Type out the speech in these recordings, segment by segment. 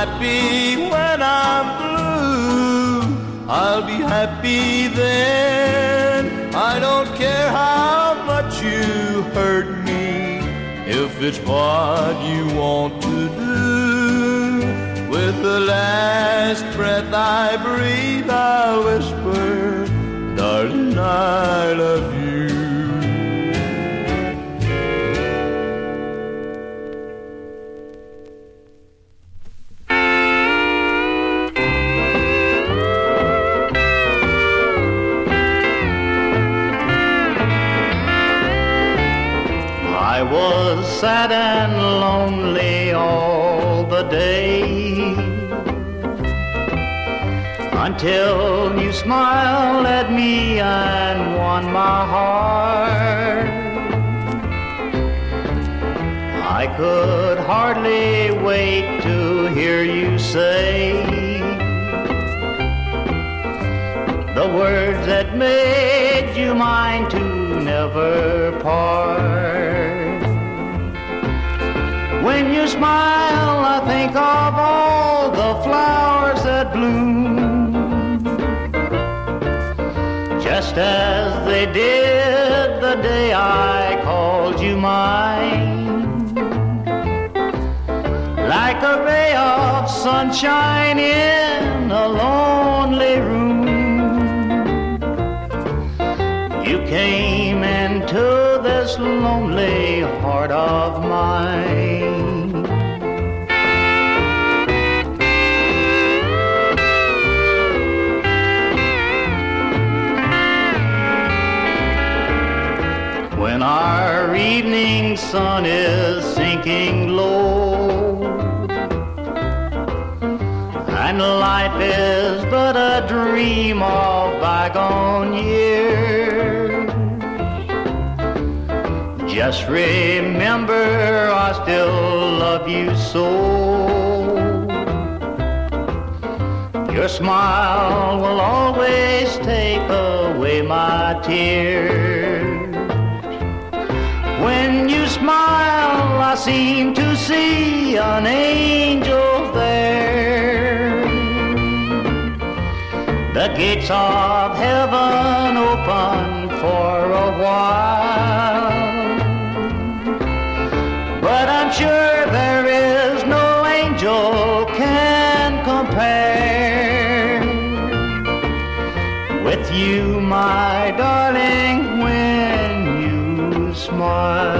happy when I'm blue. I'll be happy then. I don't care how much you hurt me, if it's what you want to do. With the last breath I breathe, I'll whisper, darling, I love you. I was sad and lonely all the day, until you smiled at me and won my heart. I could hardly wait to hear you say the words that made you mine to never part. When you smile, I think of all the flowers that bloom, just as they did the day I called you mine. Like a ray of sunshine in a lonely room, you came into this lonely heart of mine. When our evening sun is sinking low, and life is but a dream of bygone years, just remember I still love you so. Your smile will always take away my tears. When you smile, I seem to see an angel there. The gates of heaven open for a while, but I'm sure there is no angel can compare with you, my darling, when you smile.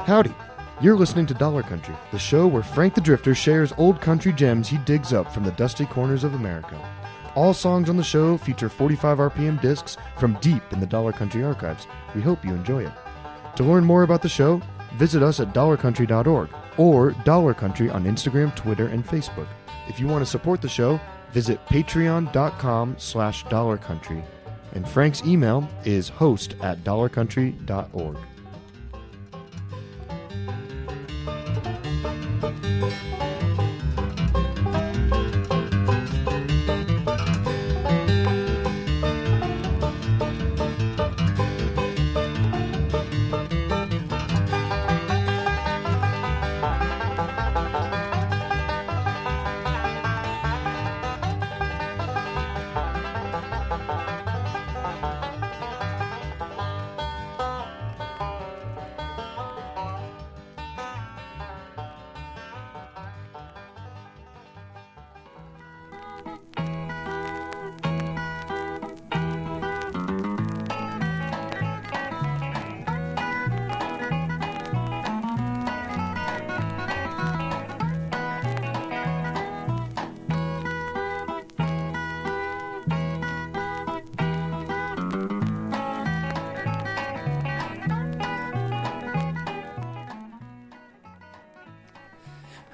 Howdy, you're listening to Dollar Country, the show where Frank the Drifter shares old country gems he digs up from the dusty corners of America. All songs on the show feature 45 RPM discs from deep in the Dollar Country archives. We hope you enjoy it. To learn more about the show, visit us at dollarcountry.org or Dollar Country on Instagram, Twitter, and Facebook. If you want to support the show, visit patreon.com/dollarcountry. And Frank's email is host@dollarcountry.org.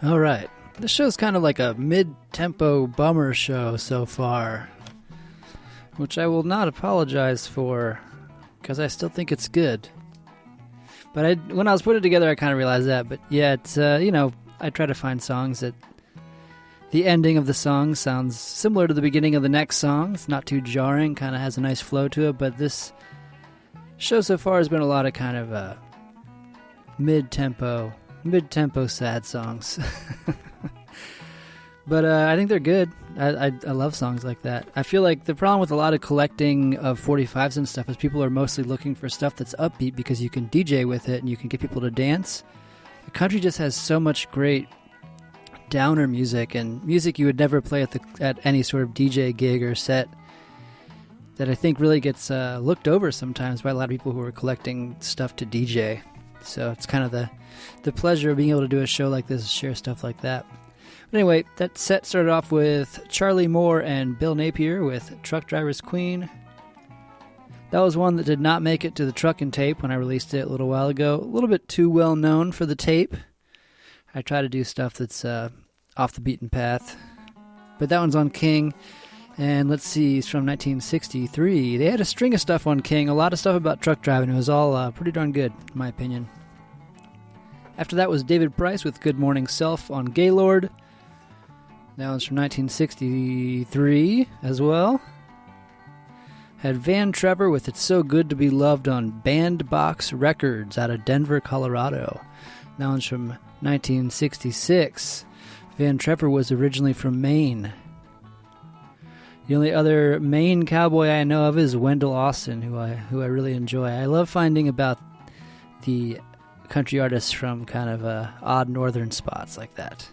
All right. This show's kind of like a mid-tempo bummer show so far, which I will not apologize for because I still think it's good. But when I was putting it together, I kind of realized that. But yeah, it's, I try to find songs that the ending of the song sounds similar to the beginning of the next song. It's not too jarring, kind of has a nice flow to it, but this show so far has been a lot of kind of mid-tempo sad songs. But I think they're good. I love songs like that. I feel like the problem with a lot of collecting of 45s and stuff is people are mostly looking for stuff that's upbeat because you can DJ with it and you can get people to dance. The country just has so much great downer music and music you would never play at any sort of DJ gig or set that I think really gets looked over sometimes by a lot of people who are collecting stuff to DJ. So it's kind of the pleasure of being able to do a show like this, share stuff like that. But anyway, that set started off with Charlie Moore and Bill Napier with Truck Driver's Queen. That was one that did not make it to the Truckin' Tape when I released it a little while ago. A little bit too well known for the tape. I try to do stuff that's off the beaten path. But that one's on King. And let's see, it's from 1963. They had a string of stuff on King, a lot of stuff about truck driving. It was all pretty darn good, in my opinion. After that was David Price with Good Morning Self on Gaylord. That one's from 1963 as well. Had Van Trevor with It's So Good to Be Loved on Bandbox Records out of Denver, Colorado. That one's from 1966. Van Trevor was originally from Maine. The only other Maine cowboy I know of is Wendell Austin, who I really enjoy. I love finding about the country artists from kind of odd northern spots like that.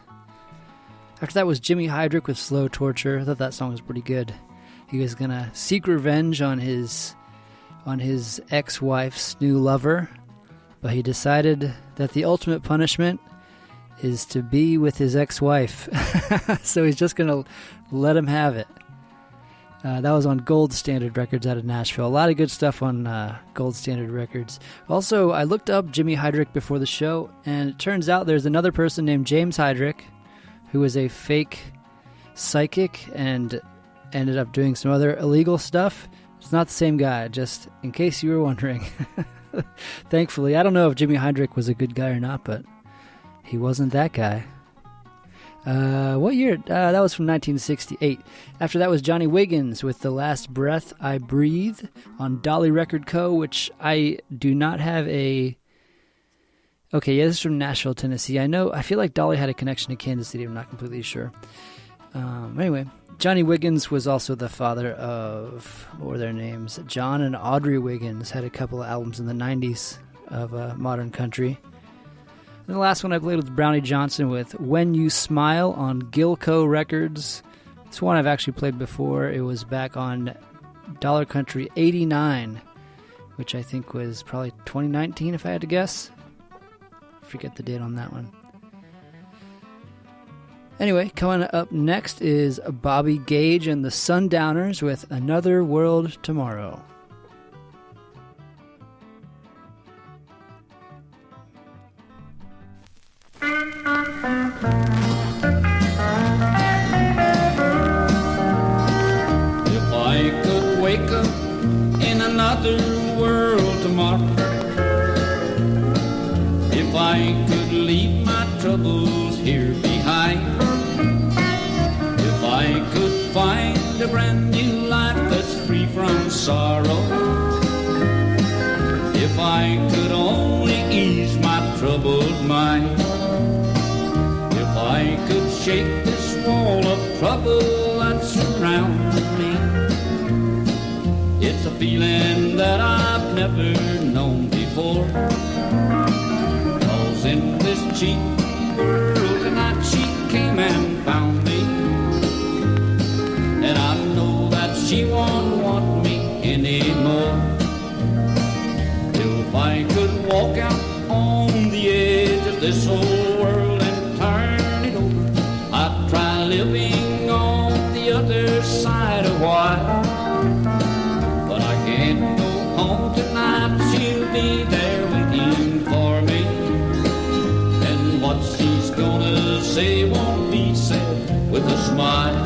After that was Jimi Hendrix with Slow Torture. I thought that song was pretty good. He was gonna seek revenge on his ex-wife's new lover, but he decided that the ultimate punishment is to be with his ex-wife. So he's just gonna let him have it. That was on Gold Standard Records out of Nashville. A lot of good stuff on Gold Standard Records. Also, I looked up Jimi Hendrix before the show, and it turns out there's another person named James Hendrix who was a fake psychic and ended up doing some other illegal stuff. It's not the same guy, just in case you were wondering. Thankfully, I don't know if Jimi Hendrix was a good guy or not, but he wasn't that guy. What year? That was from 1968. After that was Johnny Wiggins with The Last Breath I Breathe on Dolly Record Co., which I do not have a... Okay, yeah, this is from Nashville, Tennessee. I feel like Dolly had a connection to Kansas City. I'm not completely sure. Anyway, Johnny Wiggins was also the father of, what were their names? John and Audrey Wiggins had a couple of albums in the 90s of modern country. And the last one I played was Brownie Johnson with When You Smile on Gilco Records. This one I've actually played before. It was back on Dollar Country 89, which I think was probably 2019 if I had to guess. Forget the date on that one. Anyway, coming up next is Bobby Gage and the Sundowners with Another World Tomorrow. If I could wake up in another world tomorrow, if I could leave my troubles here behind, if I could find a brand new life that's free from sorrow, if I could only ease my troubled mind, if I could shake this wall of trouble that surrounds me, it's a feeling that I've never known before. In this cheap world tonight she came and found me, and I know that she won't want me anymore. If I could walk out on the edge of this old world and turn it over, I'd try living on the other side a while. But I can't go home tonight, she'll be there waiting for me. What she's gonna say won't be said with a smile.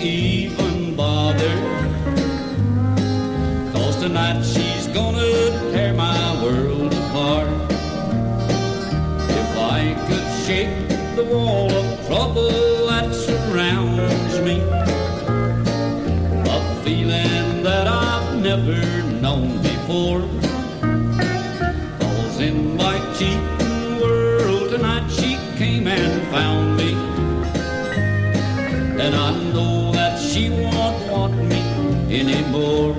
even bother, 'cause tonight she's gonna tear my world apart. If I could shake the wall of trouble that surrounds me, a feeling that I've never known before, 'cause in my cheating world tonight she came and found me, and I know that she won't want me anymore.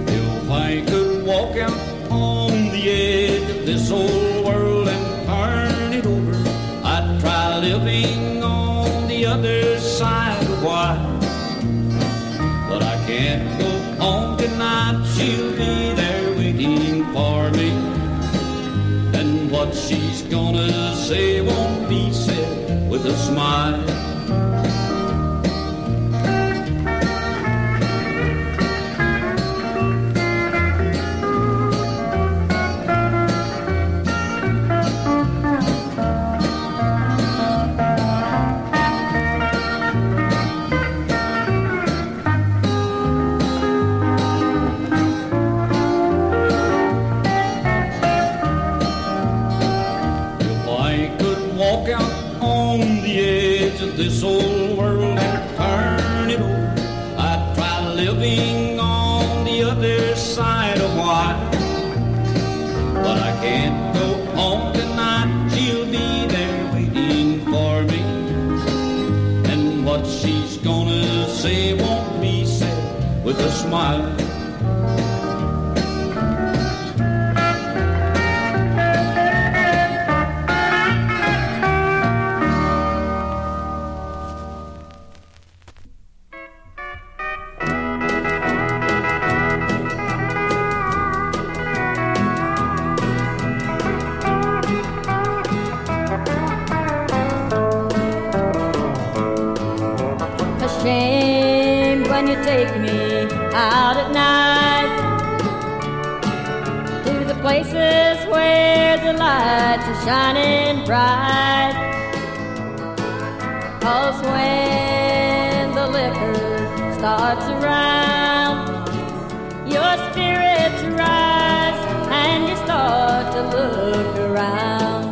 If I could walk out on the edge of this old world and turn it over, I'd try living on the other side a while. But I can't go home tonight, she'll be there waiting for me, and what she's gonna say won't be said with a smile. This old world and turn it over, I'd try living on the other side a while. But I can't go home tonight, she'll be there waiting for me, and what she's gonna say won't be said with a smile. Ashamed when you take me out at night to the places where the lights are shining bright. 'Cause when the liquor starts around, your spirits rise and you start to look around.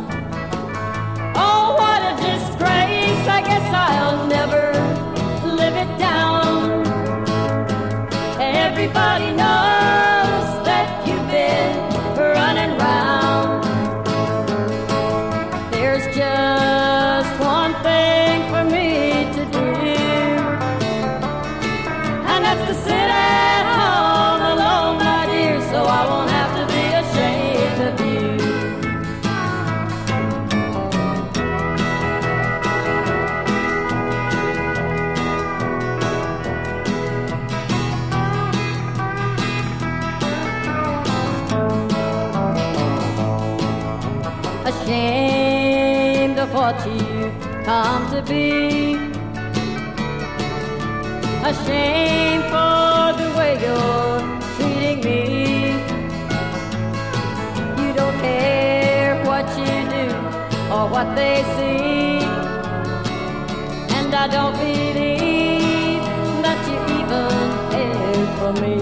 Oh, what a disgrace, I guess I'll never live it down. Everybody knows that you've been running round. There's just one thing for me to do, and that's to sit at home alone, my dear, so I won't have to be ashamed of you. Ashamed of what you've come to be, ashamed for the way you're treating me. You don't care what you do or what they see, and I don't believe that you even care for me.